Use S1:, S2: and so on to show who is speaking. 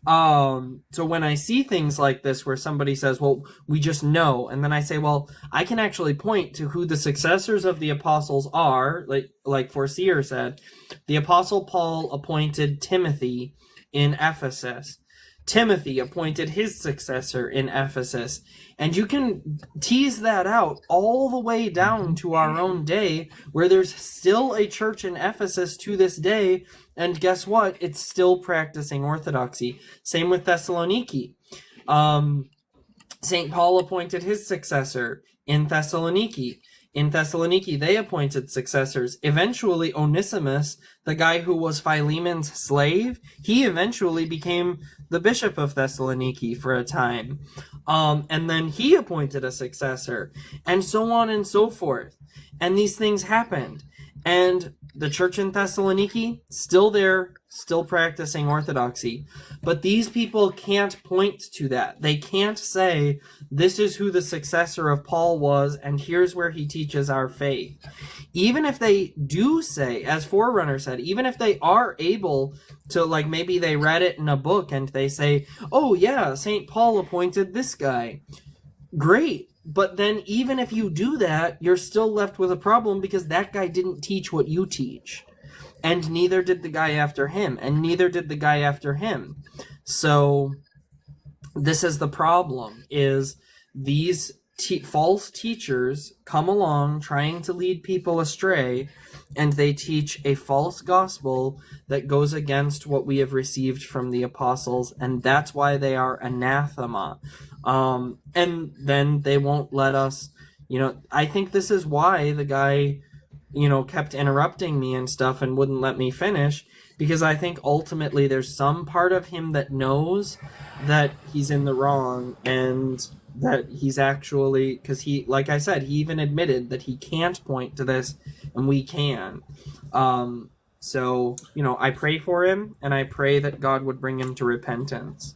S1: So when I see things like this where somebody says, well, we just know, and then I say, well, I can actually point to who the successors of the apostles are, like Forseer said. The apostle Paul appointed Timothy in Ephesus. Timothy appointed his successor in Ephesus. And you can tease that out all the way down to our own day, where there's still a church in Ephesus to this day, and guess what? It's still practicing orthodoxy. Same with Thessaloniki. St. Paul appointed his successor in Thessaloniki. In Thessaloniki, they appointed successors. Eventually, Onesimus, the guy who was Philemon's slave, he eventually became the bishop of Thessaloniki for a time. And then he appointed a successor, and so on and so forth. And these things happened. And the church in Thessaloniki, still there, still practicing orthodoxy. But these people can't point to that. They can't say, this is who the successor of Paul was, and here's where he teaches our faith. Even if they do say, as Forerunner said, even if they are able to, like, maybe they read it in a book and they say, oh yeah, St. Paul appointed this guy. Great. But then even if you do that, you're still left with a problem, because that guy didn't teach what you teach. And neither did the guy after him. And neither did the guy after him. So this is the problem, is these false teachers come along trying to lead people astray, and they teach a false gospel that goes against what we have received from the apostles, and that's why they are anathema. And then they won't let us, I think this is why the guy, kept interrupting me and stuff and wouldn't let me finish, because I think ultimately there's some part of him that knows that he's in the wrong, and that he's actually, because he, like I said, he even admitted that he can't point to this, and we can. So, I pray for him, and I pray that God would bring him to repentance.